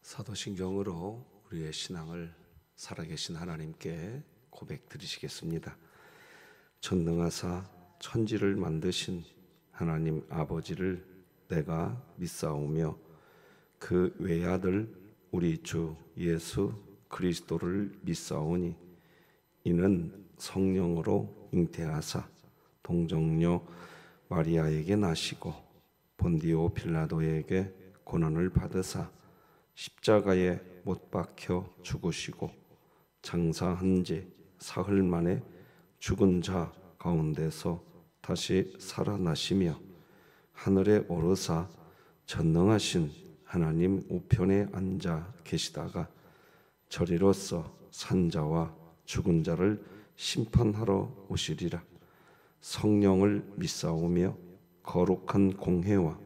사도신경으로 우리의 신앙을 살아계신 하나님께 고백드리시겠습니다. 전능하사 천지를 만드신 하나님 아버지를 내가 믿사오며 그 외아들 우리 주 예수 그리스도를 믿사오니 이는 성령으로 잉태하사 동정녀 마리아에게 나시고 본디오 빌라도에게 고난을 받으사 십자가에 못 박혀 죽으시고 장사한 지 사흘 만에 죽은 자 가운데서 다시 살아나시며 하늘에 오르사 전능하신 하나님 우편에 앉아 계시다가 저리로서 산자와 죽은 자를 심판하러 오시리라. 성령을 믿사오며 거룩한 공회와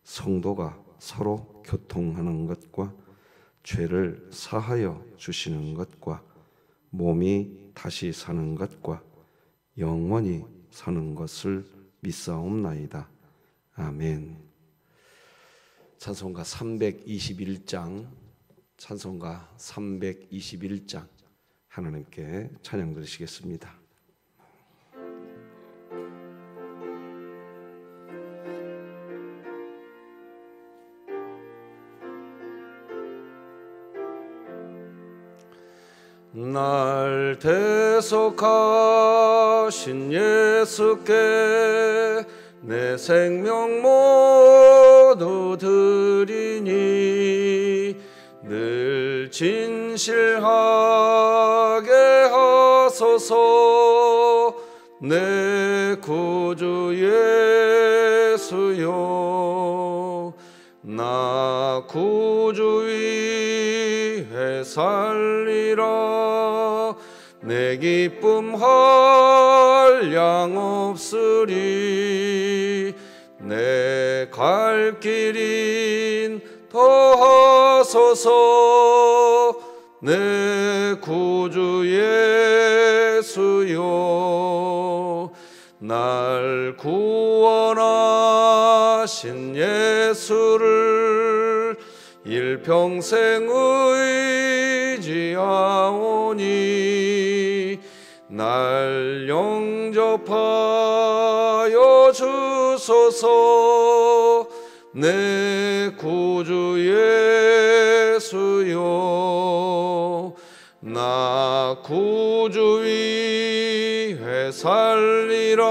성도가 서로 교통하는 것과 죄를 사하여 주시는 것과 몸이 다시 사는 것과 영원히 사는 것을 믿사옵나이다. 아멘. 찬송가 321장 찬송가 321장 하나님께 찬양 드리시겠습니다. 날 대속하신 예수께 내 생명 모두 드리니 늘 진실하게 하소서. 내 구주 예수여, 나 구주 위에 살리라. 내 기쁨 한량 없으리. 내 갈 길인 더하소서. 내 구주 예수여, 날 구원하신 예수를 일평생 의지하오니 날 영접하여 주소서. 내 구주 예수여, 나 구주 위에 살리라.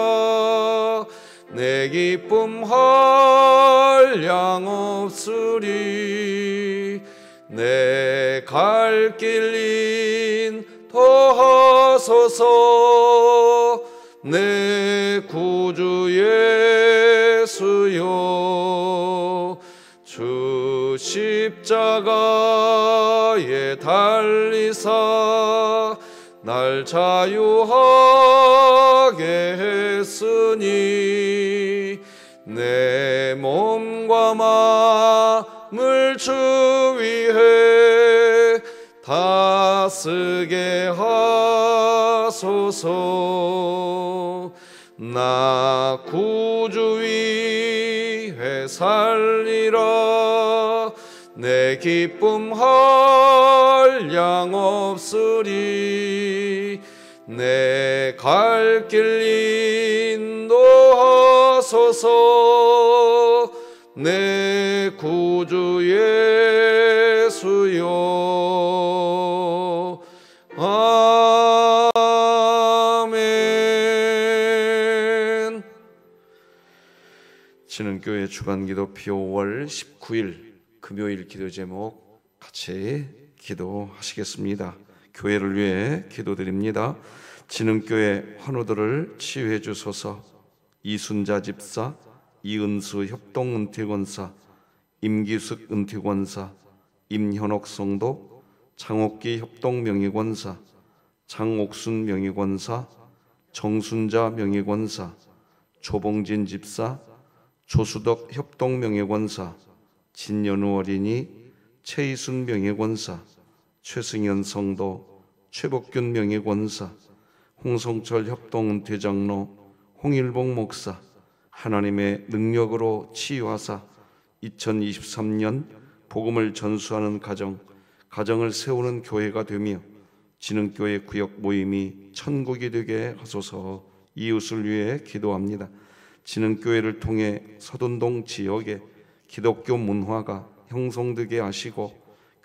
내 기쁨 한량 없으리. 내 갈 길 인도하소서. 내 구주 예수여, 주 십자가에 달리사 날 자유하게 했으니 내 몸과 마음을 주 위해 다쓰게 하소서. 나 구주 위에 살리라. 내 기쁨 한량 없으리. 내 갈 길 인도하소서. 내 구주 예수여. 아멘. 진흥교회 주간기도 피 5월 19일 금요일 기도 제목 같이 기도하시겠습니다. 교회를 위해 기도드립니다. 진흥교회 환우들을 치유해 주소서. 이순자 집사, 이은수 협동은퇴권사, 임기숙 은퇴권사, 임현옥 성도, 장옥기 협동명의권사, 장옥순 명의권사, 정순자 명의권사, 조봉진 집사, 조수덕 협동명예권사, 진연우 어린이, 최이순 명예권사, 최승현 성도, 최복균 명예권사, 홍성철 협동은퇴장로, 홍일봉 목사, 하나님의 능력으로 치유하사 2023년 복음을 전수하는 가정을 세우는 교회가 되며 진흥교회 구역 모임이 천국이 되게 하소서. 이웃을 위해 기도합니다. 진흥교회를 통해 서둔동 지역에 기독교 문화가 형성되게 하시고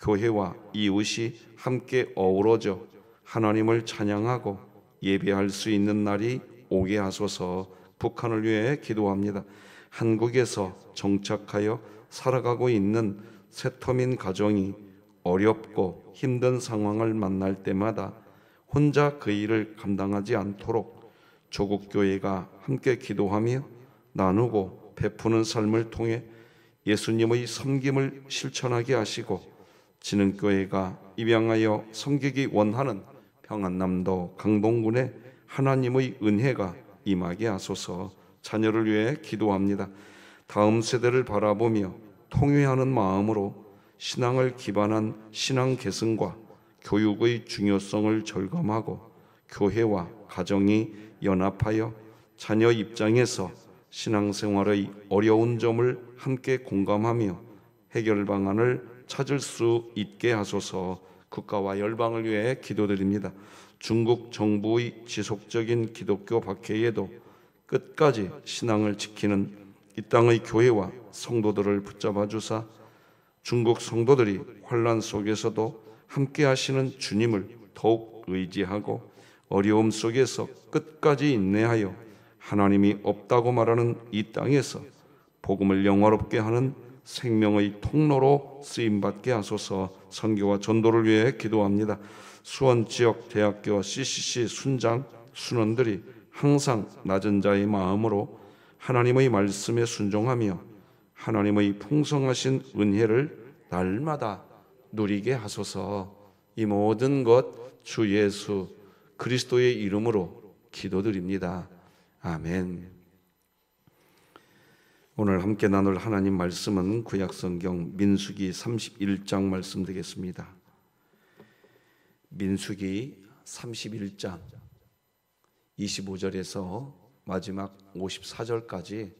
교회와 이웃이 함께 어우러져 하나님을 찬양하고 예배할 수 있는 날이 오게 하소서. 북한을 위해 기도합니다. 한국에서 정착하여 살아가고 있는 세터민 가정이 어렵고 힘든 상황을 만날 때마다 혼자 그 일을 감당하지 않도록 조국 교회가 함께 기도하며 나누고 베푸는 삶을 통해 예수님의 섬김을 실천하게 하시고 진흥교회가 입양하여 섬기기 원하는 평안남도 강동군에 하나님의 은혜가 임하게 하소서. 자녀를 위해 기도합니다. 다음 세대를 바라보며 통회하는 마음으로 신앙을 기반한 신앙 계승과 교육의 중요성을 절감하고 교회와 가정이 연합하여 자녀 입장에서 신앙생활의 어려운 점을 함께 공감하며 해결 방안을 찾을 수 있게 하소서. 국가와 열방을 위해 기도드립니다. 중국 정부의 지속적인 기독교 박해에도 끝까지 신앙을 지키는 이 땅의 교회와 성도들을 붙잡아 주사 중국 성도들이 환난 속에서도 함께 하시는 주님을 더욱 의지하고 어려움 속에서 끝까지 인내하여 하나님이 없다고 말하는 이 땅에서 복음을 영화롭게 하는 생명의 통로로 쓰임받게 하소서. 선교와 전도를 위해 기도합니다. 수원 지역 대학교 CCC 순장 순원들이 항상 낮은 자의 마음으로 하나님의 말씀에 순종하며 하나님의 풍성하신 은혜를 날마다 누리게 하소서. 이 모든 것 주 예수 그리스도의 이름으로 기도드립니다. 아멘. 오늘 함께 나눌 하나님 말씀은 구약성경 민수기 31장 말씀 되겠습니다. 민수기 31장 25절에서 마지막 54절까지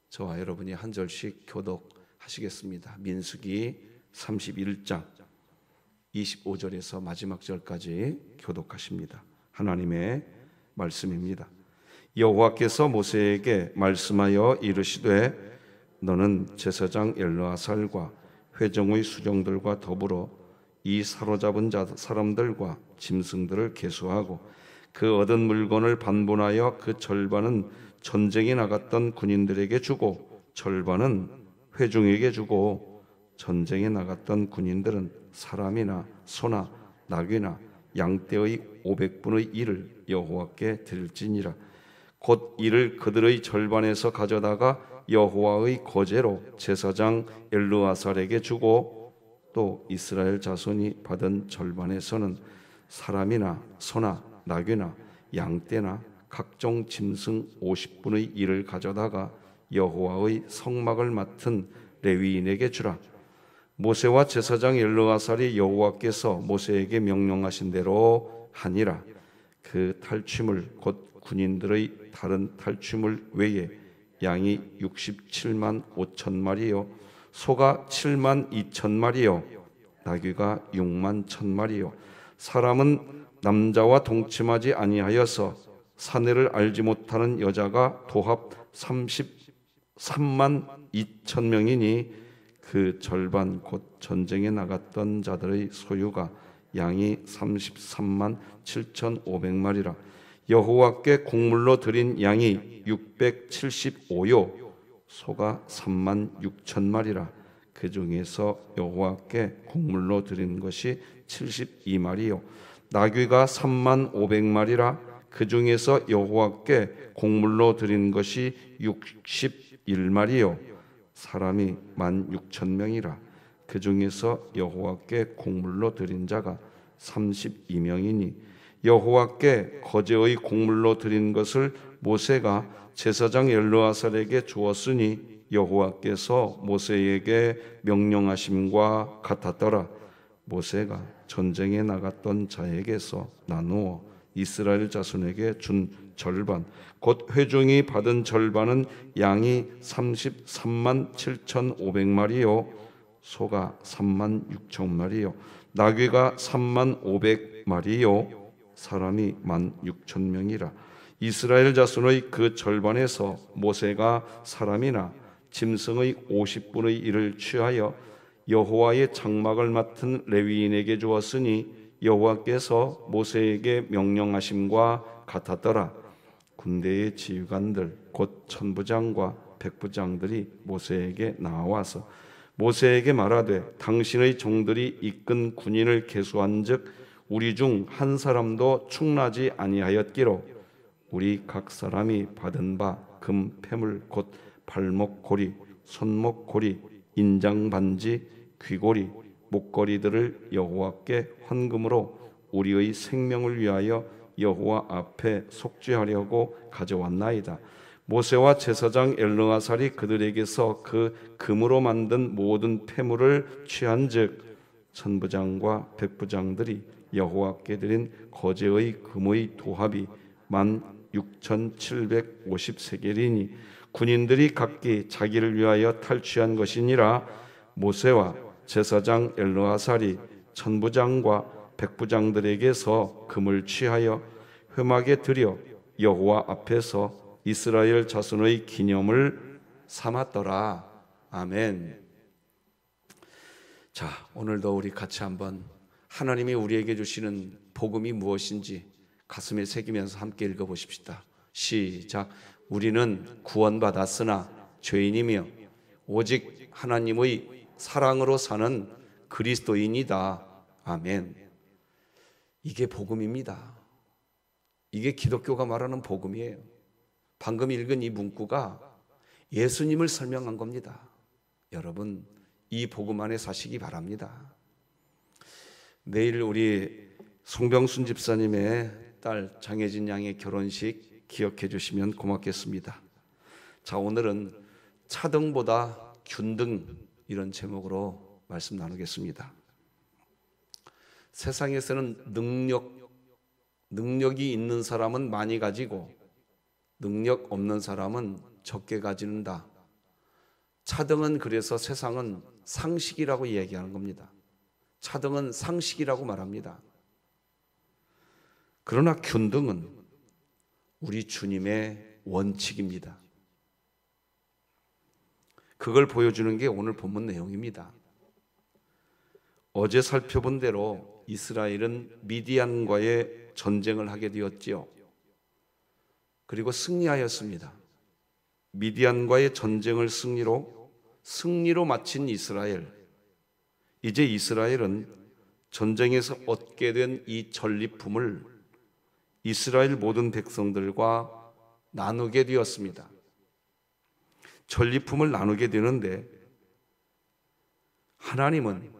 저와 여러분이 한 절씩 교독하시겠습니다. 민수기 31장 25절에서 마지막 절까지 교독하십니다. 하나님의 말씀입니다. 여호와께서 모세에게 말씀하여 이르시되 너는 제사장 엘르아살과 회중의 수종들과 더불어 이 사로잡은 사람들과 짐승들을 계수하고 그 얻은 물건을 반분하여 그 절반은 전쟁에 나갔던 군인들에게 주고 절반은 회중에게 주고 전쟁에 나갔던 군인들은 사람이나 소나 나귀나 양떼의 500분의 1을 여호와께 드릴지니라. 곧 이를 그들의 절반에서 가져다가 여호와의 거제로 제사장 엘르아살에게 주고 또 이스라엘 자손이 받은 절반에서는 사람이나 소나 나귀나 양떼나 각종 짐승 50분의 1을 가져다가 여호와의 성막을 맡은 레위인에게 주라. 모세와 제사장 엘르아살이 여호와께서 모세에게 명령하신 대로 하니라. 그 탈취물 곧 군인들의 다른 탈취물 외에 양이 67만 5천 마리요 소가 7만 2천 마리요 나귀가 6만 1천 마리요 사람은 남자와 동침하지 아니하여서 사내를 알지 못하는 여자가 도합 33만 2천 명이니 그 절반 곧 전쟁에 나갔던 자들의 소유가 양이 33만 7,500마리라. 여호와께 곡물로 드린 양이 675요 소가 3만 6천 마리라. 그 중에서 여호와께 곡물로 드린 것이 72마리요 나귀가 3만 500마리라. 그 중에서 여호와께 곡물로 드린 것이 61마리요 사람이 16,000명이라. 그 중에서 여호와께 곡물로 드린 자가 32명이니 여호와께 거제의 곡물로 드린 것을 모세가 제사장 엘르아살에게 주었으니 여호와께서 모세에게 명령하심과 같았더라. 모세가 전쟁에 나갔던 자에게서 나누어 이스라엘 자손에게 준 절반 곧 회중이 받은 절반은 양이 33만 7,500마리요 소가 3만 6천 마리요, 나귀가 3만 500마리요, 사람이 1만 6천 명이라. 이스라엘 자손의 그 절반에서 모세가 사람이나 짐승의 50분의 1을 취하여 여호와의 장막을 맡은 레위인에게 주었으니 여호와께서 모세에게 명령하심과 같았더라. 군대의 지휘관들 곧 천부장과 백부장들이 모세에게 나와서 모세에게 말하되 당신의 종들이 이끈 군인을 계수한즉 우리 중 한 사람도 충나지 아니하였기로 우리 각 사람이 받은 바 금 패물 곧 발목 고리, 손목 고리, 인장 반지, 귀고리, 목걸이들을 여호와께 헌금으로 우리의 생명을 위하여 여호와 앞에 속죄하려고 가져왔나이다. 모세와 제사장 엘르아살이 그들에게서 그 금으로 만든 모든 패물을 취한즉 천부장과 백부장들이 여호와께 드린 거제의 금의 도합이 16,750세겔이니 군인들이 각기 자기를 위하여 탈취한 것이니라. 모세와 제사장 엘르아살이 천부장과 백부장들에게서 금을 취하여 회막에 들여 여호와 앞에서 이스라엘 자손의 기념을 삼았더라. 아멘. 자, 오늘도 우리 같이 한번 하나님이 우리에게 주시는 복음이 무엇인지 가슴에 새기면서 함께 읽어보십시다. 시작. 우리는 구원받았으나 죄인이며 오직 하나님의 사랑으로 사는 그리스도인이다. 아멘. 이게 복음입니다. 이게 기독교가 말하는 복음이에요. 방금 읽은 이 문구가 예수님을 설명한 겁니다. 여러분, 이 복음 안에 사시기 바랍니다. 내일 우리 송병순 집사님의 딸 장혜진 양의 결혼식 기억해 주시면 고맙겠습니다. 자, 오늘은 차등보다 균등, 이런 제목으로 말씀 나누겠습니다. 세상에서는 능력이 있는 사람은 많이 가지고 능력 없는 사람은 적게 가진다. 차등은 그래서 세상은 상식이라고 얘기하는 겁니다. 차등은 상식이라고 말합니다. 그러나 균등은 우리 주님의 원칙입니다. 그걸 보여주는 게 오늘 본문 내용입니다. 어제 살펴본 대로 이스라엘은 미디안과의 전쟁을 하게 되었지요. 그리고 승리하였습니다. 미디안과의 전쟁을 승리로 마친 이스라엘. 이제 이스라엘은 전쟁에서 얻게 된 이 전리품을 이스라엘 모든 백성들과 나누게 되었습니다. 전리품을 나누게 되는데 하나님은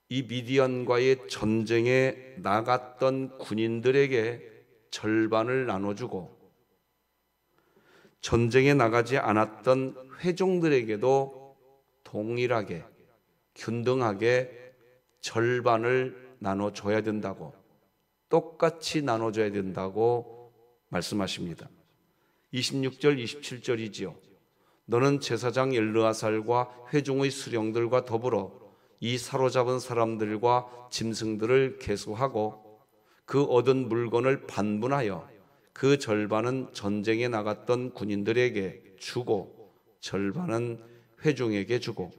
이 미디안과의 전쟁에 나갔던 군인들에게 절반을 나눠주고 전쟁에 나가지 않았던 회종들에게도 동일하게 균등하게 절반을 나눠줘야 된다고, 똑같이 나눠줘야 된다고 말씀하십니다. 26절 27절이지요. 너는 제사장 엘르아살과 회중의 수령들과 더불어 이 사로잡은 사람들과 짐승들을 계수하고 그 얻은 물건을 반분하여 그 절반은 전쟁에 나갔던 군인들에게 주고 절반은 회중에게 주고.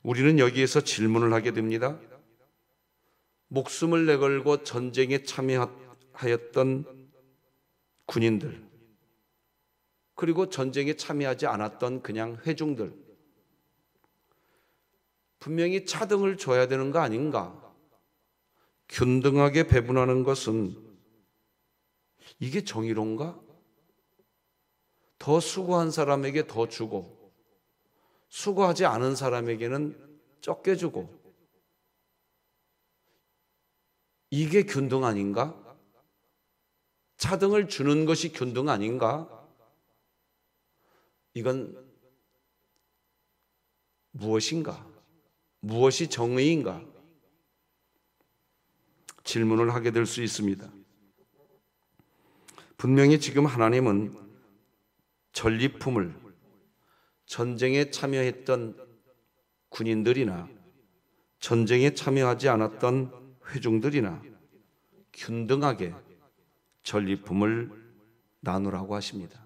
우리는 여기에서 질문을 하게 됩니다. 목숨을 내걸고 전쟁에 참여하였던 군인들, 그리고 전쟁에 참여하지 않았던 그냥 회중들, 분명히 차등을 줘야 되는 거 아닌가? 균등하게 배분하는 것은 이게 정의로운가? 더 수고한 사람에게 더 주고 수고하지 않은 사람에게는 적게 주고, 이게 균등 아닌가? 차등을 주는 것이 균등 아닌가? 이건 무엇인가? 무엇이 정의인가? 질문을 하게 될 수 있습니다. 분명히 지금 하나님은 전리품을, 전쟁에 참여했던 군인들이나 전쟁에 참여하지 않았던 회중들이나 균등하게 전리품을 나누라고 하십니다.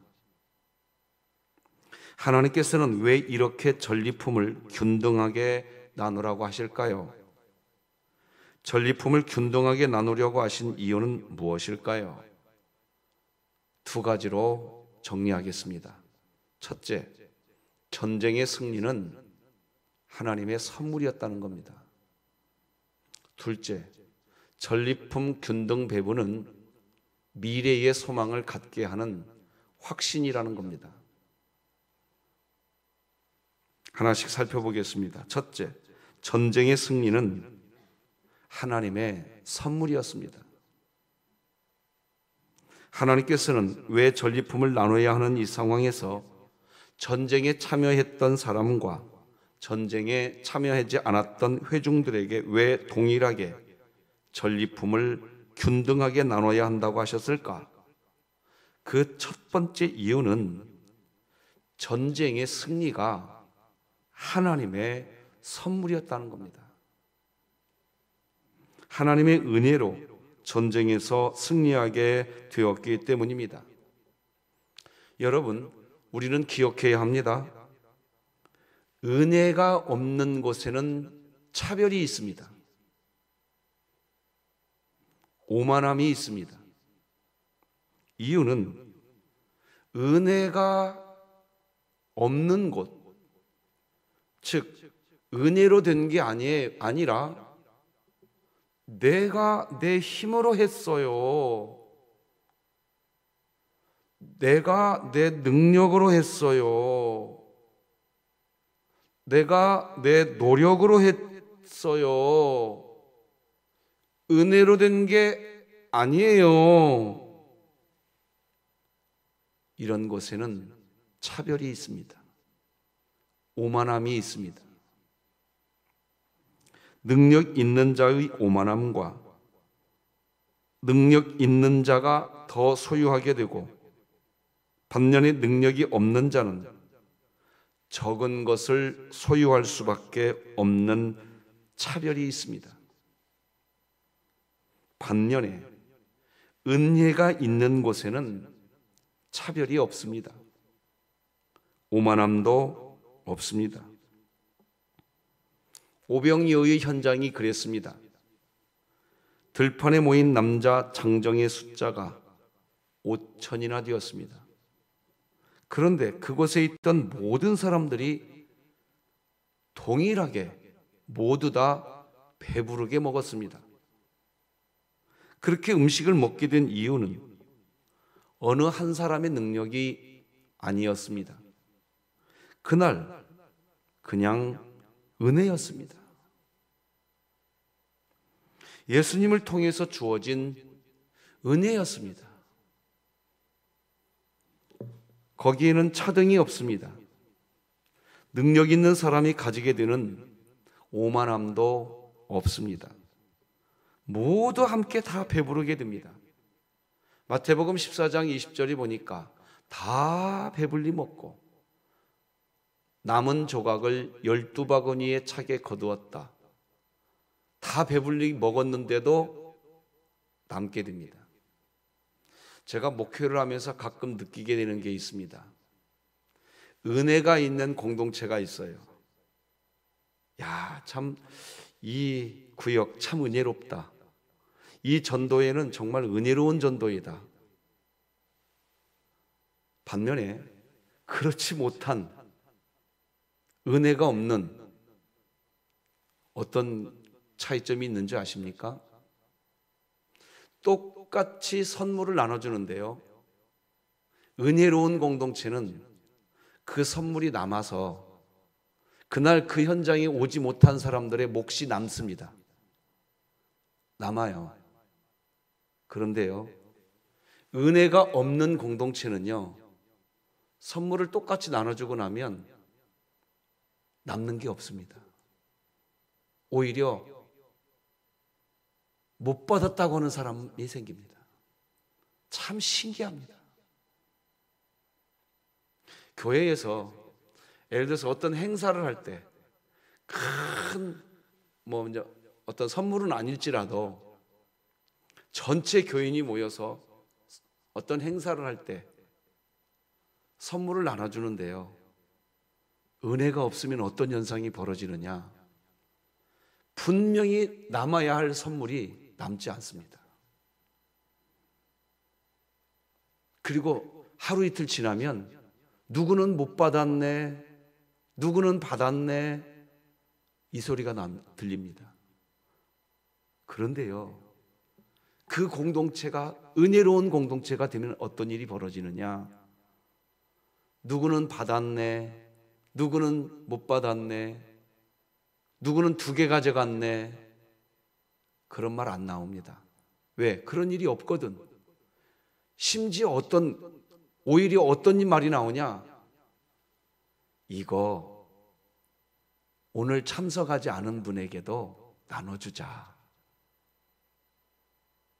하나님께서는 왜 이렇게 전리품을 균등하게 나누라고 하실까요? 전리품을 균등하게 나누려고 하신 이유는 무엇일까요? 두 가지로 정리하겠습니다. 첫째, 전쟁의 승리는 하나님의 선물이었다는 겁니다. 둘째, 전리품 균등 배분은 미래의 소망을 갖게 하는 확신이라는 겁니다. 하나씩 살펴보겠습니다. 첫째, 전쟁의 승리는 하나님의 선물이었습니다. 하나님께서는 왜 전리품을 나눠야 하는 이 상황에서 전쟁에 참여했던 사람과 전쟁에 참여하지 않았던 회중들에게 왜 동일하게 전리품을 균등하게 나눠야 한다고 하셨을까? 그 첫 번째 이유는 전쟁의 승리가 하나님의 선물이었다는 겁니다. 하나님의 은혜로 전쟁에서 승리하게 되었기 때문입니다. 여러분, 우리는 기억해야 합니다. 은혜가 없는 곳에는 차별이 있습니다. 오만함이 있습니다. 이유는 은혜가 없는 곳, 즉 은혜로 된 게 아니라 내가 내 힘으로 했어요. 내가 내 능력으로 했어요. 내가 내 노력으로 했어요. 은혜로 된 게 아니에요. 이런 곳에는 차별이 있습니다. 오만함이 있습니다. 능력 있는 자의 오만함과 능력 있는 자가 더 소유하게 되고 반면에 능력이 없는 자는 적은 것을 소유할 수밖에 없는 차별이 있습니다. 반면에 은혜가 있는 곳에는 차별이 없습니다. 오만함도 없습니다. 오병이어의 현장이 그랬습니다. 들판에 모인 남자 장정의 숫자가 5,000이나 되었습니다. 그런데 그곳에 있던 모든 사람들이 동일하게 모두 다 배부르게 먹었습니다. 그렇게 음식을 먹게 된 이유는 어느 한 사람의 능력이 아니었습니다. 그날 그냥 은혜였습니다. 예수님을 통해서 주어진 은혜였습니다. 거기에는 차등이 없습니다. 능력 있는 사람이 가지게 되는 오만함도 없습니다. 모두 함께 다 배부르게 됩니다. 마태복음 14장 20절이 보니까 다 배불리 먹고 남은 조각을 12바구니에 차게 거두었다. 다 배불리 먹었는데도 남게 됩니다. 제가 목회를 하면서 가끔 느끼게 되는 게 있습니다. 은혜가 있는 공동체가 있어요. 야, 참 이 구역 참 은혜롭다. 이 전도회는 정말 은혜로운 전도회다. 반면에 그렇지 못한 은혜가 없는 어떤 차이점이 있는지 아십니까? 똑같이 선물을 나눠주는데요, 은혜로운 공동체는 그 선물이 남아서 그날 그 현장에 오지 못한 사람들의 몫이 남습니다. 남아요. 그런데요, 은혜가 없는 공동체는요, 선물을 똑같이 나눠주고 나면 남는 게 없습니다. 오히려 못 받았다고 하는 사람이 생깁니다. 참 신기합니다. 교회에서 예를 들어서 어떤 행사를 할 때 큰 이제 어떤 선물은 아닐지라도 전체 교인이 모여서 어떤 행사를 할 때 선물을 나눠주는데요, 은혜가 없으면 어떤 현상이 벌어지느냐? 분명히 남아야 할 선물이 남지 않습니다. 그리고 하루 이틀 지나면 누구는 못 받았네, 누구는 받았네, 이 소리가 들립니다. 그런데요, 그 공동체가 은혜로운 공동체가 되면 어떤 일이 벌어지느냐? 누구는 받았네, 누구는 못 받았네, 누구는 2개 가져갔네, 그런 말 안 나옵니다. 왜? 그런 일이 없거든. 심지어 오히려 어떤 말이 나오냐? 이거 오늘 참석하지 않은 분에게도 나눠주자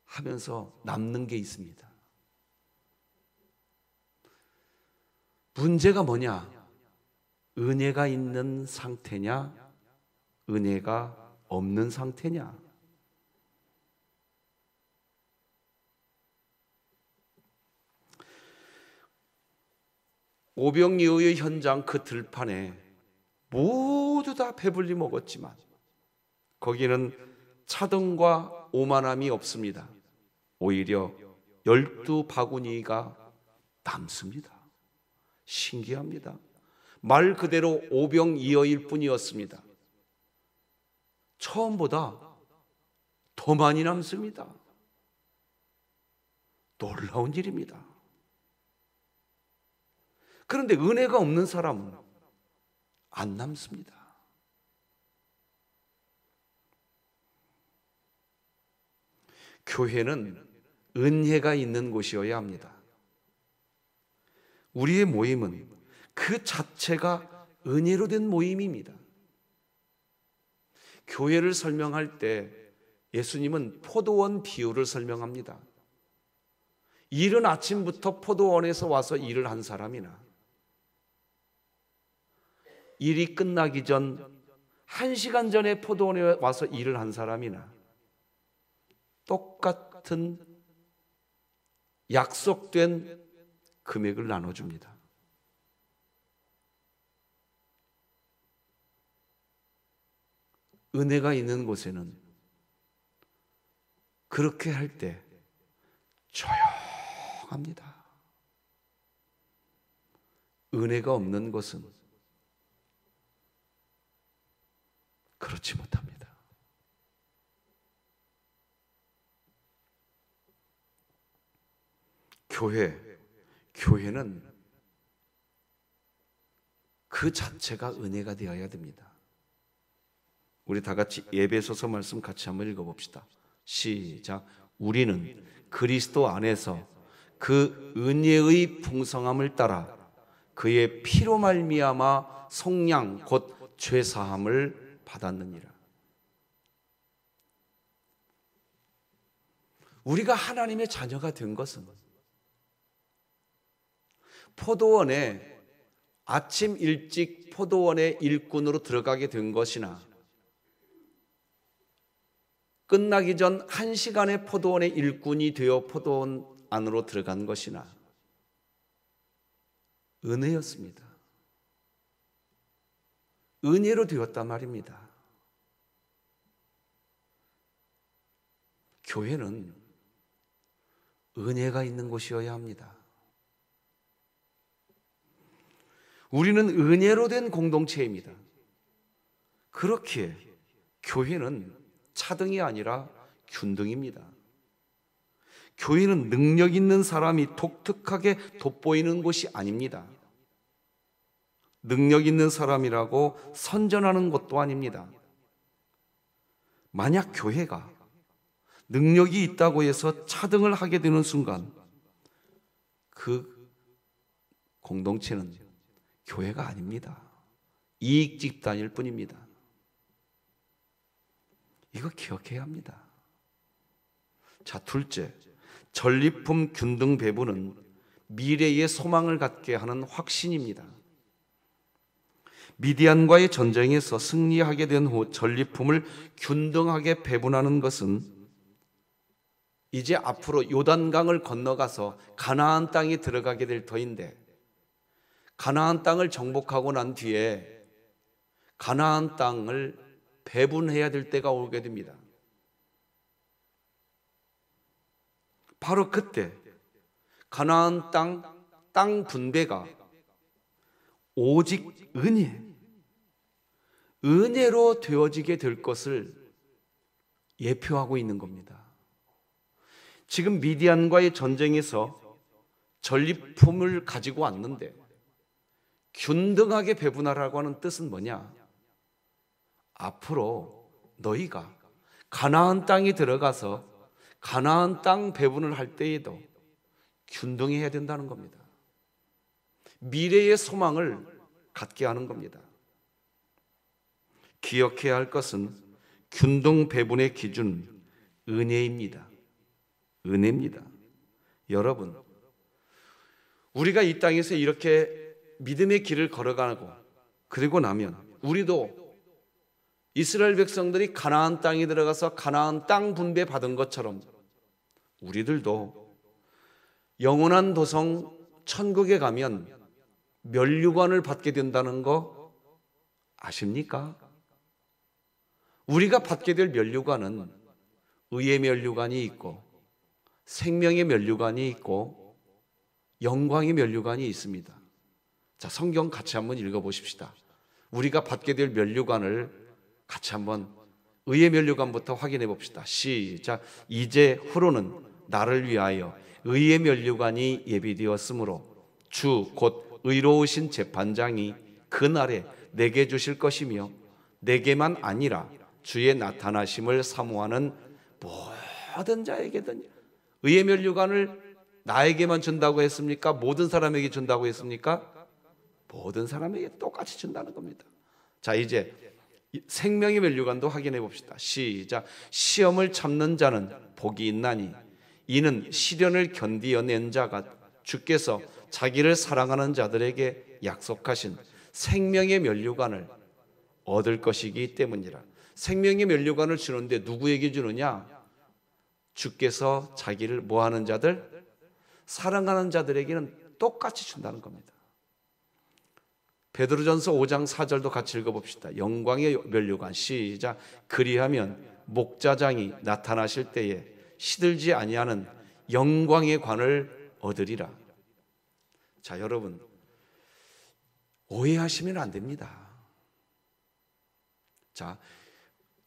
하면서 남는 게 있습니다. 문제가 뭐냐? 은혜가 있는 상태냐, 은혜가 없는 상태냐? 오병이어의 현장 그 들판에 모두 다 배불리 먹었지만 거기는 차등과 오만함이 없습니다. 오히려 12바구니가 남습니다. 신기합니다. 말 그대로 오병이어일 뿐이었습니다. 처음보다 더 많이 남습니다. 놀라운 일입니다. 그런데 은혜가 없는 사람은 안 남습니다. 교회는 은혜가 있는 곳이어야 합니다. 우리의 모임은 그 자체가 은혜로 된 모임입니다. 교회를 설명할 때 예수님은 포도원 비유를 설명합니다. 이른 아침부터 포도원에서 와서 일을 한 사람이나 일이 끝나기 전 1시간 전에 포도원에 와서 일을 한 사람이나 똑같은 약속된 금액을 나눠줍니다. 은혜가 있는 곳에는 그렇게 할 때 조용합니다. 은혜가 없는 곳은 그렇지 못합니다. 교회는 그 자체가 은혜가 되어야 됩니다. 우리 다 같이 에베소서 말씀 같이 한번 읽어봅시다. 시작. 우리는 그리스도 안에서 그 은혜의 풍성함을 따라 그의 피로 말미암아 속량 곧 죄사함을 받았느니라. 우리가 하나님의 자녀가 된 것은 포도원에 아침 일찍 포도원의 일꾼으로 들어가게 된 것이나 끝나기 전 1시간에 포도원의 일꾼이 되어 포도원 안으로 들어간 것이나 은혜였습니다. 은혜로 되었단 말입니다. 교회는 은혜가 있는 곳이어야 합니다. 우리는 은혜로 된 공동체입니다. 그렇기에 교회는 차등이 아니라 균등입니다. 교회는 능력 있는 사람이 독특하게 돋보이는 곳이 아닙니다. 능력 있는 사람이라고 선전하는 것도 아닙니다. 만약 교회가 능력이 있다고 해서 차등을 하게 되는 순간 그 공동체는 교회가 아닙니다. 이익 집단일 뿐입니다. 이거 기억해야 합니다. 자, 둘째, 전리품 균등 배분은 미래의 소망을 갖게 하는 확신입니다. 미디안과의 전쟁에서 승리하게 된 후 전리품을 균등하게 배분하는 것은 이제 앞으로 요단강을 건너가서 가나안 땅에 들어가게 될 터인데, 가나안 땅을 정복하고 난 뒤에 가나안 땅을 배분해야 될 때가 오게 됩니다. 바로 그때 가나안 땅 분배가 오직 은혜로 되어지게 될 것을 예표하고 있는 겁니다. 지금 미디안과의 전쟁에서 전리품을 가지고 왔는데 균등하게 배분하라고 하는 뜻은 뭐냐? 앞으로 너희가 가나안 땅에 들어가서 가나안 땅 배분을 할 때에도 균등해야 된다는 겁니다. 미래의 소망을 갖게 하는 겁니다. 기억해야 할 것은 균등 배분의 기준, 은혜입니다. 은혜입니다. 여러분, 우리가 이 땅에서 이렇게 믿음의 길을 걸어가고 그리고 나면 우리도 이스라엘 백성들이 가나안 땅에 들어가서 가나안 땅 분배 받은 것처럼 우리들도 영원한 도성 천국에 가면 면류관을 받게 된다는 거 아십니까? 우리가 받게 될 면류관은 의의 면류관이 있고 생명의 면류관이 있고 영광의 면류관이 있습니다. 자, 성경 같이 한번 읽어보십시다. 우리가 받게 될 면류관을 같이 한번 의의 면류관부터 확인해 봅시다. 시작. 이제 후로는 나를 위하여 의의 면류관이 예비되었으므로 주 곧 의로우신 재판장이 그날에 내게 주실 것이며 내게만 아니라 주의 나타나심을 사모하는 모든 자에게든. 의의 면류관을 나에게만 준다고 했습니까? 모든 사람에게 준다고 했습니까? 모든 사람에게 똑같이 준다는 겁니다. 자, 이제 생명의 면류관도 확인해 봅시다. 시작. 시험을 참는 자는 복이 있나니 이는 시련을 견디어낸 자가 주께서 자기를 사랑하는 자들에게 약속하신 생명의 면류관을 얻을 것이기 때문이라. 생명의 면류관을 주는데 누구에게 주느냐? 주께서 자기를 뭐하는 자들? 사랑하는 자들에게는 똑같이 준다는 겁니다. 베드로전서 5장 4절도 같이 읽어봅시다. 영광의 면류관. 시작. 그리하면 목자장이 나타나실 때에 시들지 아니하는 영광의 관을 얻으리라. 자, 여러분, 오해하시면 안 됩니다. 자,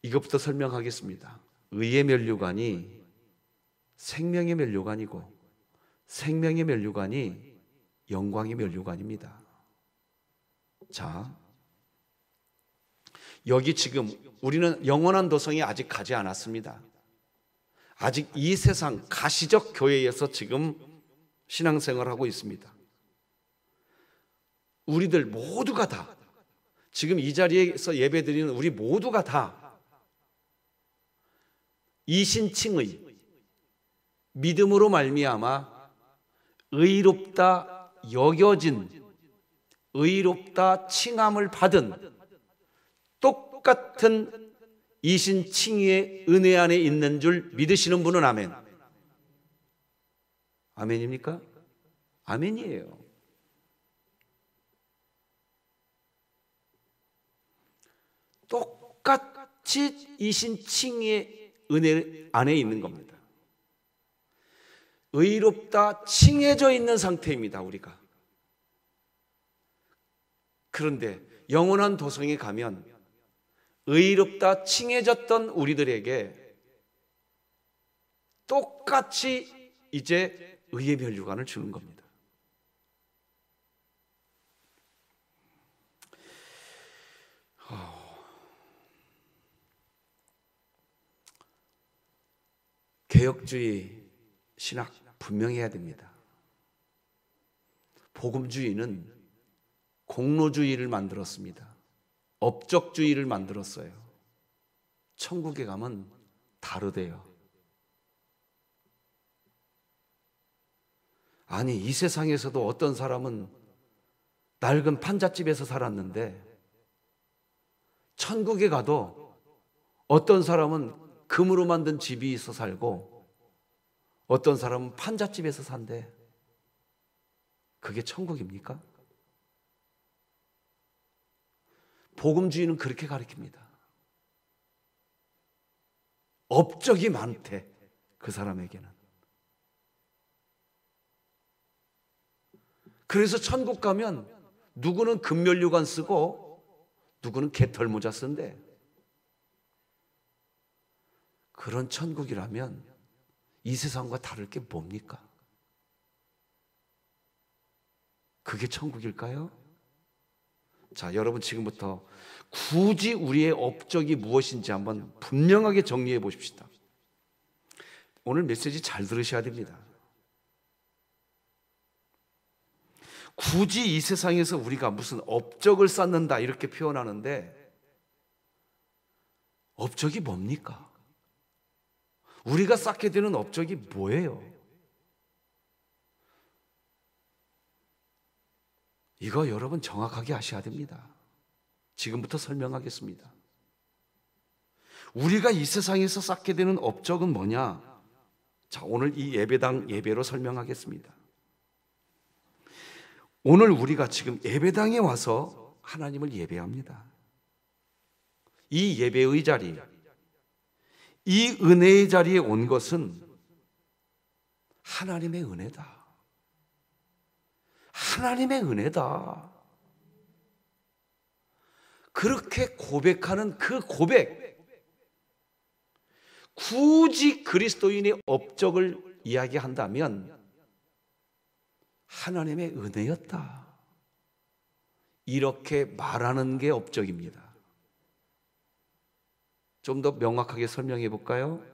이것부터 설명하겠습니다. 의의 면류관이 생명의 면류관이고 생명의 면류관이 영광의 면류관입니다. 자, 여기 지금 우리는 영원한 도성에 아직 가지 않았습니다. 아직 이 세상 가시적 교회에서 지금 신앙생활하고 있습니다. 우리들 모두가 다, 지금 이 자리에서 예배드리는 우리 모두가 다 이신칭의 믿음으로 말미암아 의롭다 여겨진, 의롭다 칭함을 받은 똑같은 이신칭의의 은혜 안에 있는 줄 믿으시는 분은 아멘. 아멘입니까? 아멘이에요. 똑같이 이신칭의의 은혜 안에 있는 겁니다. 의롭다 칭해져 있는 상태입니다, 우리가. 그런데 영원한 도성에 가면 의롭다 칭해졌던 우리들에게 똑같이 이제 의의 면류관을 주는 겁니다. 개혁주의 신학 분명해야 됩니다. 복음주의는 공로주의를 만들었습니다. 업적주의를 만들었어요. 천국에 가면 다르대요. 아니, 이 세상에서도 어떤 사람은 낡은 판잣집에서 살았는데 천국에 가도 어떤 사람은 금으로 만든 집이 있어 살고 어떤 사람은 판잣집에서 산대. 그게 천국입니까? 복음주의는 그렇게 가르칩니다. 업적이 많대, 그 사람에게는. 그래서 천국 가면 누구는 금면류관 쓰고 누구는 개털모자 쓴대. 그런 천국이라면 이 세상과 다를 게 뭡니까? 그게 천국일까요? 자, 여러분 지금부터 굳이 우리의 업적이 무엇인지 한번 분명하게 정리해 보십시다. 오늘 메시지 잘 들으셔야 됩니다. 굳이 이 세상에서 우리가 무슨 업적을 쌓는다 이렇게 표현하는데 업적이 뭡니까? 우리가 쌓게 되는 업적이 뭐예요? 이거 여러분 정확하게 아셔야 됩니다. 지금부터 설명하겠습니다. 우리가 이 세상에서 쌓게 되는 업적은 뭐냐? 자, 오늘 이 예배당 예배로 설명하겠습니다. 오늘 우리가 지금 예배당에 와서 하나님을 예배합니다. 이 예배의 자리, 이 은혜의 자리에 온 것은 하나님의 은혜다. 하나님의 은혜다. 그렇게 고백하는 그 고백, 굳이 그리스도인의 업적을 이야기한다면 하나님의 은혜였다. 이렇게 말하는 게 업적입니다. 좀 더 명확하게 설명해 볼까요?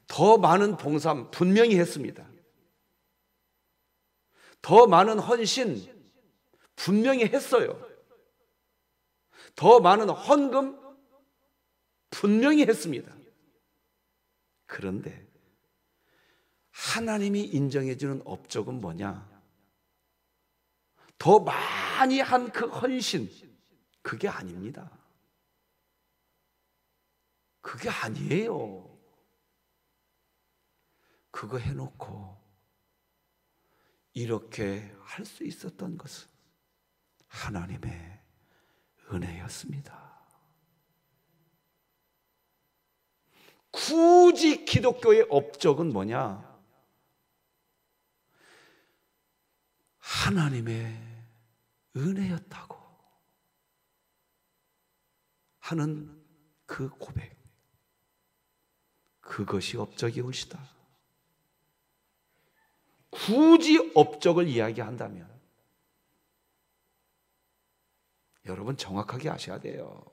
더 많은 봉사 분명히 했습니다. 더 많은 헌신 분명히 했어요. 더 많은 헌금 분명히 했습니다. 그런데 하나님이 인정해 주는 업적은 뭐냐? 더 많이 한 그 헌신, 그게 아닙니다. 그게 아니에요. 그거 해놓고 이렇게 할 수 있었던 것은 하나님의 은혜였습니다. 굳이 기독교의 업적은 뭐냐? 하나님의 은혜였다고 하는 그 고백, 그것이 업적이 옳시다. 굳이 업적을 이야기한다면 여러분 정확하게 아셔야 돼요.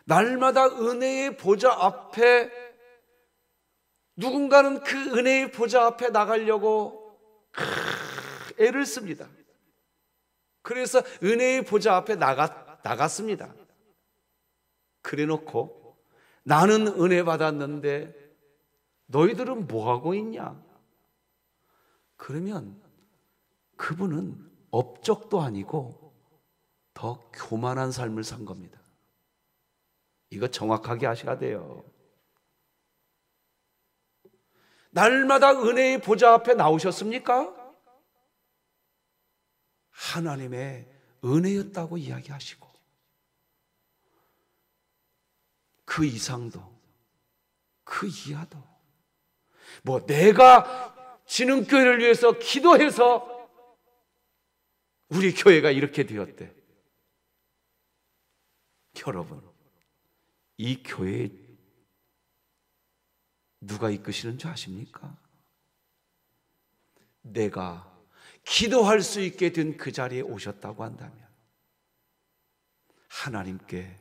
날마다 은혜의 보좌 앞에, 누군가는 그 은혜의 보좌 앞에 나가려고 애를 씁니다. 그래서 은혜의 보좌 앞에 나갔습니다. 그래 놓고 나는 은혜 받았는데 너희들은 뭐하고 있냐? 그러면 그분은 업적도 아니고 더 교만한 삶을 산 겁니다. 이거 정확하게 아셔야 돼요. 날마다 은혜의 보좌 앞에 나오셨습니까? 하나님의 은혜였다고 이야기하시고 그 이상도 그 이하도 뭐 내가 진흥교회를 위해서 기도해서 우리 교회가 이렇게 되었대. 여러분, 이 교회에 누가 이끄시는 줄 아십니까? 내가 기도할 수 있게 된 그 자리에 오셨다고 한다면 하나님께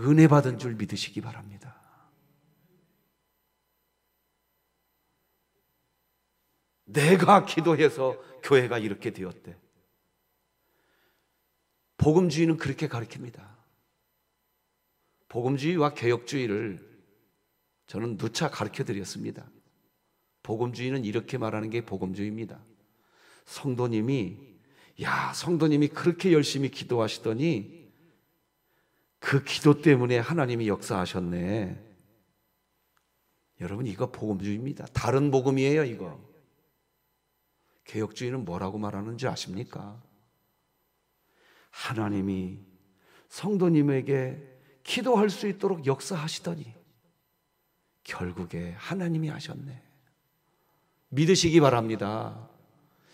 은혜 받은 줄 믿으시기 바랍니다. 내가 기도해서 교회가 이렇게 되었대. 복음주의는 그렇게 가르칩니다. 복음주의와 개혁주의를 저는 누차 가르쳐드렸습니다. 복음주의는 이렇게 말하는 게 복음주의입니다. 성도님이 야, 성도님이 그렇게 열심히 기도하시더니 그 기도 때문에 하나님이 역사하셨네. 여러분, 이거 복음주의입니다. 다른 복음이에요, 이거. 개혁주의는 뭐라고 말하는지 아십니까? 하나님이 성도님에게 기도할 수 있도록 역사하시더니 결국에 하나님이 하셨네. 믿으시기 바랍니다.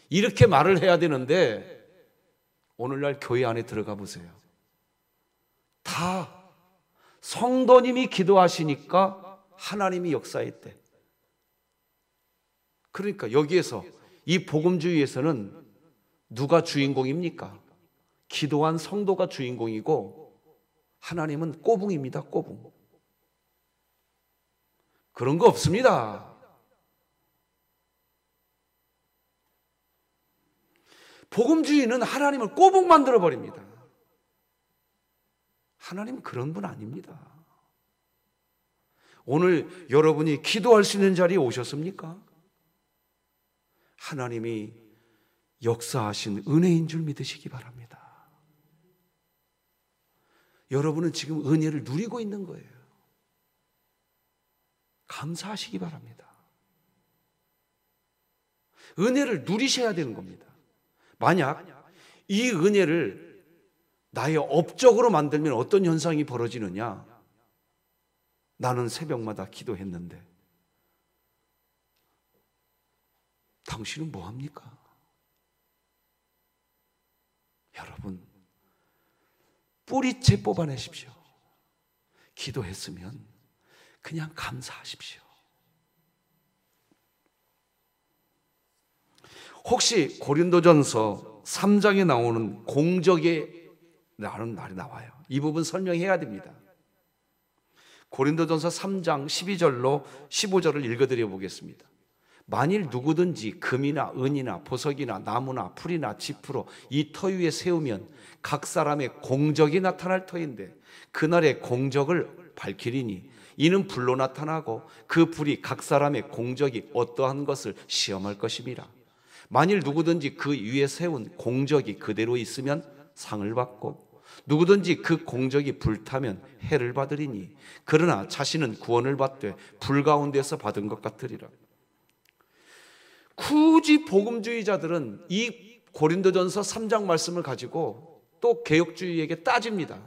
이렇게 말을 해야 되는데 오늘날 교회 안에 들어가 보세요. 다 성도님이 기도하시니까 하나님이 역사했대. 그러니까 여기에서 이 복음주의에서는 누가 주인공입니까? 기도한 성도가 주인공이고 하나님은 꼬붕입니다. 꼬붕. 그런 거 없습니다. 복음주의는 하나님을 꼬붕 만들어버립니다. 하나님은 그런 분 아닙니다. 오늘 여러분이 기도할 수 있는 자리에 오셨습니까? 하나님이 역사하신 은혜인 줄 믿으시기 바랍니다. 여러분은 지금 은혜를 누리고 있는 거예요. 감사하시기 바랍니다. 은혜를 누리셔야 되는 겁니다. 만약 이 은혜를 나의 업적으로 만들면 어떤 현상이 벌어지느냐? 나는 새벽마다 기도했는데 당신은 뭐 합니까? 여러분, 뿌리채 뽑아내십시오. 기도했으면 그냥 감사하십시오. 혹시 고린도전서 3장에 나오는 공적이라는 말이 나와요. 이 부분 설명해야 됩니다. 고린도전서 3장 12절로 15절을 읽어드려 보겠습니다. 만일 누구든지 금이나 은이나 보석이나 나무나 풀이나 지프로 이 터 위에 세우면 각 사람의 공적이 나타날 터인데 그날의 공적을 밝히리니 이는 불로 나타나고 그 불이 각 사람의 공적이 어떠한 것을 시험할 것임이라. 만일 누구든지 그 위에 세운 공적이 그대로 있으면 상을 받고 누구든지 그 공적이 불타면 해를 받으리니 그러나 자신은 구원을 받되 불 가운데서 받은 것 같으리라. 굳이 복음주의자들은 이 고린도전서 3장 말씀을 가지고 또 개혁주의에게 따집니다.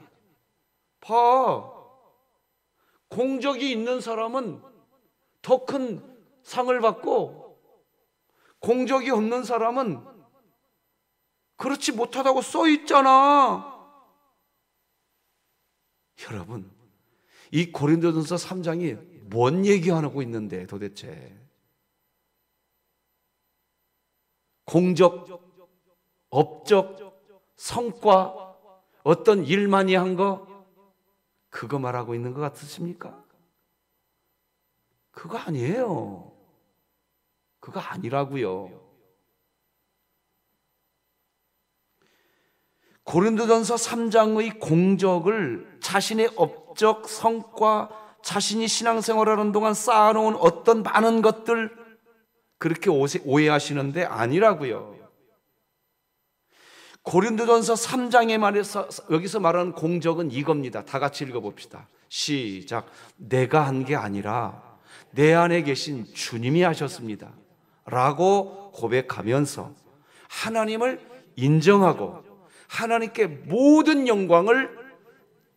봐, 공적이 있는 사람은 더 큰 상을 받고 공적이 없는 사람은 그렇지 못하다고 써 있잖아. 여러분, 이 고린도전서 3장이 뭔 얘기하고 있는데 도대체? 공적, 업적, 성과, 어떤 일 많이 한 거, 그거 말하고 있는 것 같으십니까? 그거 아니에요. 그거 아니라고요. 고린도전서 3장의 공적을 자신의 업적, 성과, 자신이 신앙생활하는 동안 쌓아놓은 어떤 많은 것들, 그렇게 오해하시는데 아니라고요. 고린도전서 3장에 말해서 여기서 말하는 공적은 이겁니다. 다 같이 읽어봅시다. 시작. 내가 한 게 아니라 내 안에 계신 주님이 하셨습니다 라고 고백하면서 하나님을 인정하고 하나님께 모든 영광을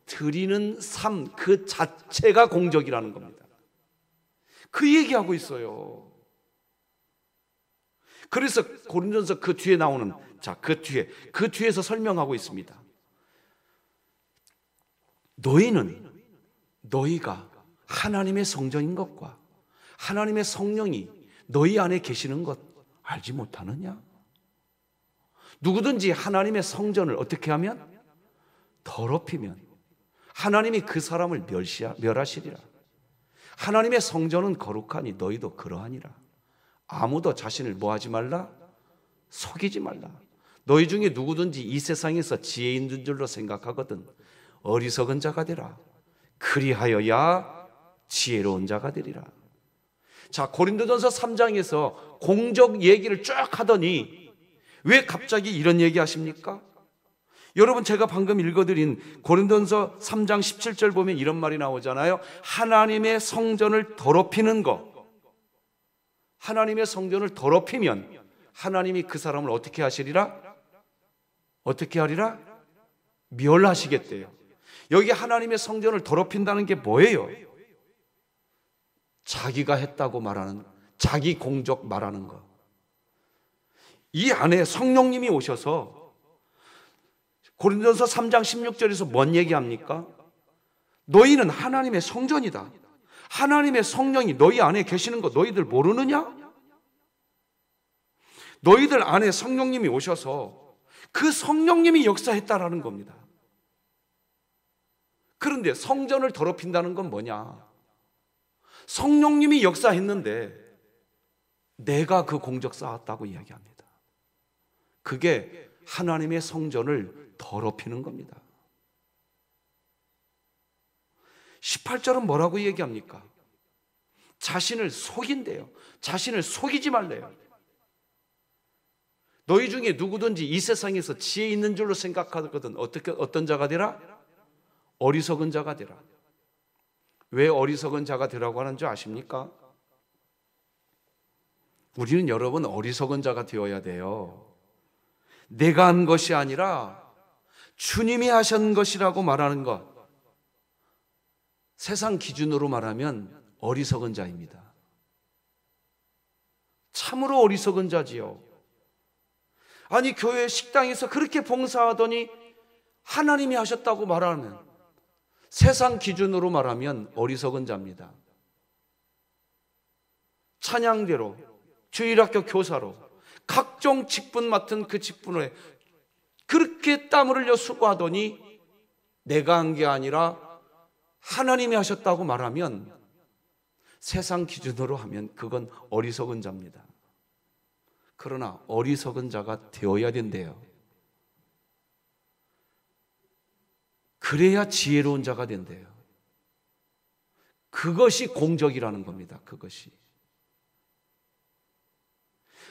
드리는 삶 그 자체가 공적이라는 겁니다. 그 얘기하고 있어요. 그래서 고린도전서 그 뒤에 나오는 그 뒤에서 설명하고 있습니다. 너희가 하나님의 성전인 것과 하나님의 성령이 너희 안에 계시는 것 알지 못하느냐? 누구든지 하나님의 성전을 어떻게 하면? 더럽히면 하나님이 그 사람을 멸하시리라. 하나님의 성전은 거룩하니 너희도 그러하니라. 아무도 자신을 뭐하지 말라? 속이지 말라. 너희 중에 누구든지 이 세상에서 지혜 있는 줄로 생각하거든 어리석은 자가 되라. 그리하여야 지혜로운 자가 되리라. 자, 고린도전서 3장에서 공적 얘기를 쭉 하더니 왜 갑자기 이런 얘기 하십니까? 여러분, 제가 방금 읽어드린 고린도전서 3장 17절 보면 이런 말이 나오잖아요. 하나님의 성전을 더럽히는 것. 하나님의 성전을 더럽히면 하나님이 그 사람을 어떻게 하시리라? 어떻게 하리라? 멸하시겠대요. 여기 하나님의 성전을 더럽힌다는 게 뭐예요? 자기가 했다고 말하는, 자기 공적 말하는 것. 이 안에 성령님이 오셔서 고린도전서 3장 16절에서 뭔 얘기합니까? 너희는 하나님의 성전이다. 하나님의 성령이 너희 안에 계시는 거 너희들 모르느냐? 너희들 안에 성령님이 오셔서 그 성령님이 역사했다라는 겁니다. 그런데 성전을 더럽힌다는 건 뭐냐? 성령님이 역사했는데 내가 그 공적 쌓았다고 이야기합니다. 그게 하나님의 성전을 더럽히는 겁니다. 18절은 뭐라고 얘기합니까? 자신을 속인대요. 자신을 속이지 말래요. 너희 중에 누구든지 이 세상에서 지혜 있는 줄로 생각하거든 어떤 자가 되라? 어리석은 자가 되라. 왜 어리석은 자가 되라고 하는 줄 아십니까? 우리는 여러분 어리석은 자가 되어야 돼요. 내가 한 것이 아니라 주님이 하신 것이라고 말하는 것. 세상 기준으로 말하면 어리석은 자입니다. 참으로 어리석은 자지요. 아니, 교회 식당에서 그렇게 봉사하더니 하나님이 하셨다고 말하면 세상 기준으로 말하면 어리석은 자입니다. 찬양대로, 주일학교 교사로, 각종 직분 맡은 그 직분에 그렇게 땀을 흘려 수고하더니 내가 한 게 아니라 하나님이 하셨다고 말하면 세상 기준으로 하면 그건 어리석은 자입니다. 그러나 어리석은 자가 되어야 된대요. 그래야 지혜로운 자가 된대요. 그것이 공적이라는 겁니다. 그것이.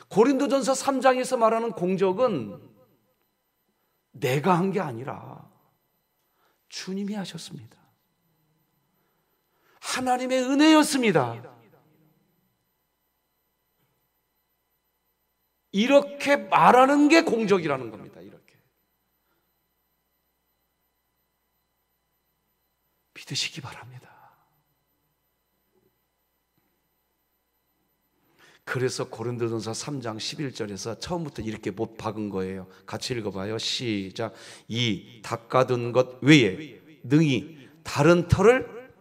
고린도전서 3장에서 말하는 공적은 내가 한 게 아니라 주님이 하셨습니다. 하나님의 은혜였습니다. 이렇게 말하는 게 공적이라는 겁니다. 이렇게 믿으시기 바랍니다. 그래서 고린도전서 3장 11절에서 처음부터 이렇게 못 박은 거예요. 같이 읽어봐요. 시작. 이 닦아둔 것 외에 능히 다른 터를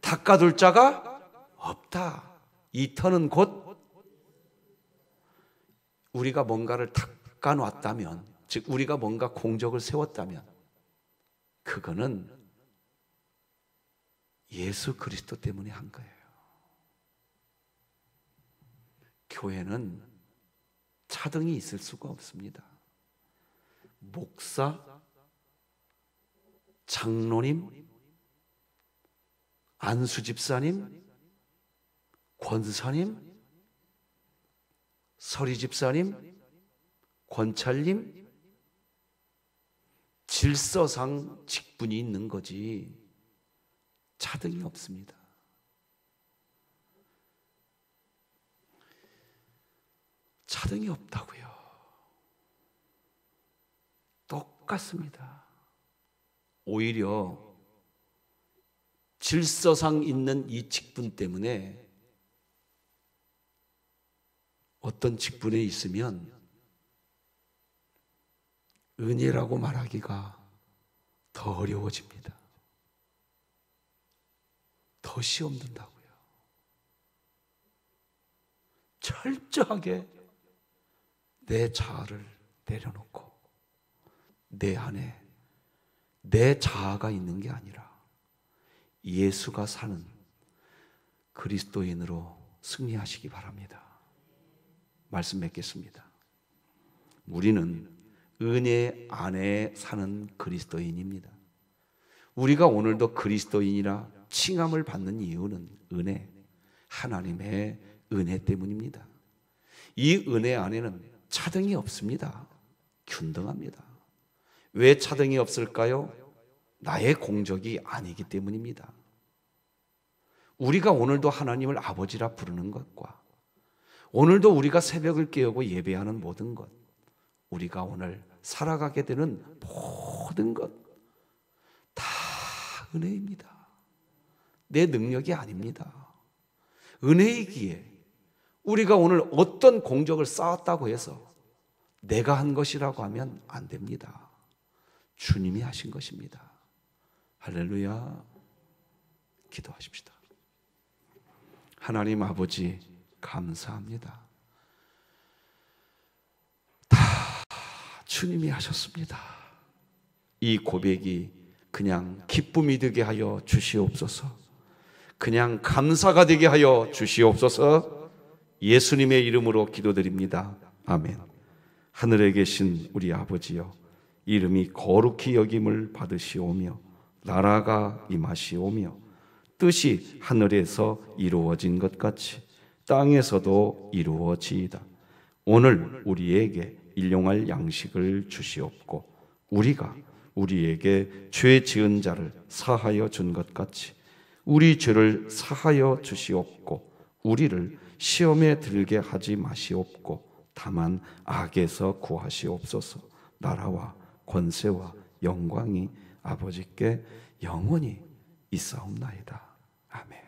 닦아둘 자가 없다. 이 터는 곧 우리가 뭔가를 닦아놨다면, 즉 우리가 뭔가 공적을 세웠다면 그거는 예수 그리스도 때문에 한 거예요. 교회는 차등이 있을 수가 없습니다. 목사, 장로님, 안수집사님, 권사님, 서리집사님, 권찰님, 질서상 직분이 있는 거지 차등이 없습니다. 차등이 없다고요. 똑같습니다. 오히려 질서상 있는 이 직분 때문에 어떤 직분에 있으면 은혜라고 말하기가 더 어려워집니다. 더 시험 든다고요. 철저하게 내 자아를 내려놓고 내 안에 내 자아가 있는 게 아니라 예수가 사는 그리스도인으로 승리하시기 바랍니다. 말씀 맺겠습니다. 우리는 은혜 안에 사는 그리스도인입니다. 우리가 오늘도 그리스도인이라 칭함을 받는 이유는 은혜, 하나님의 은혜 때문입니다. 이 은혜 안에는 차등이 없습니다. 균등합니다. 왜 차등이 없을까요? 나의 공적이 아니기 때문입니다. 우리가 오늘도 하나님을 아버지라 부르는 것과 오늘도 우리가 새벽을 깨우고 예배하는 모든 것, 우리가 오늘 살아가게 되는 모든 것 다 은혜입니다. 내 능력이 아닙니다. 은혜이기에 우리가 오늘 어떤 공적을 쌓았다고 해서 내가 한 것이라고 하면 안 됩니다. 주님이 하신 것입니다. 할렐루야. 기도하십시다. 하나님 아버지 감사합니다. 다 주님이 하셨습니다. 이 고백이 그냥 기쁨이 되게 하여 주시옵소서. 그냥 감사가 되게 하여 주시옵소서. 예수님의 이름으로 기도드립니다. 아멘. 하늘에 계신 우리 아버지여, 이름이 거룩히 여김을 받으시오며 나라가 임하시오며 뜻이 하늘에서 이루어진 것 같이 땅에서도 이루어지이다. 오늘 우리에게 일용할 양식을 주시옵고 우리가 우리에게 죄 지은 자를 사하여 준 것 같이 우리 죄를 사하여 주시옵고 우리를 시험에 들게 하지 마시옵고 다만 악에서 구하시옵소서. 나라와 권세와 영광이 아버지께 영원히 있사옵나이다. 아멘.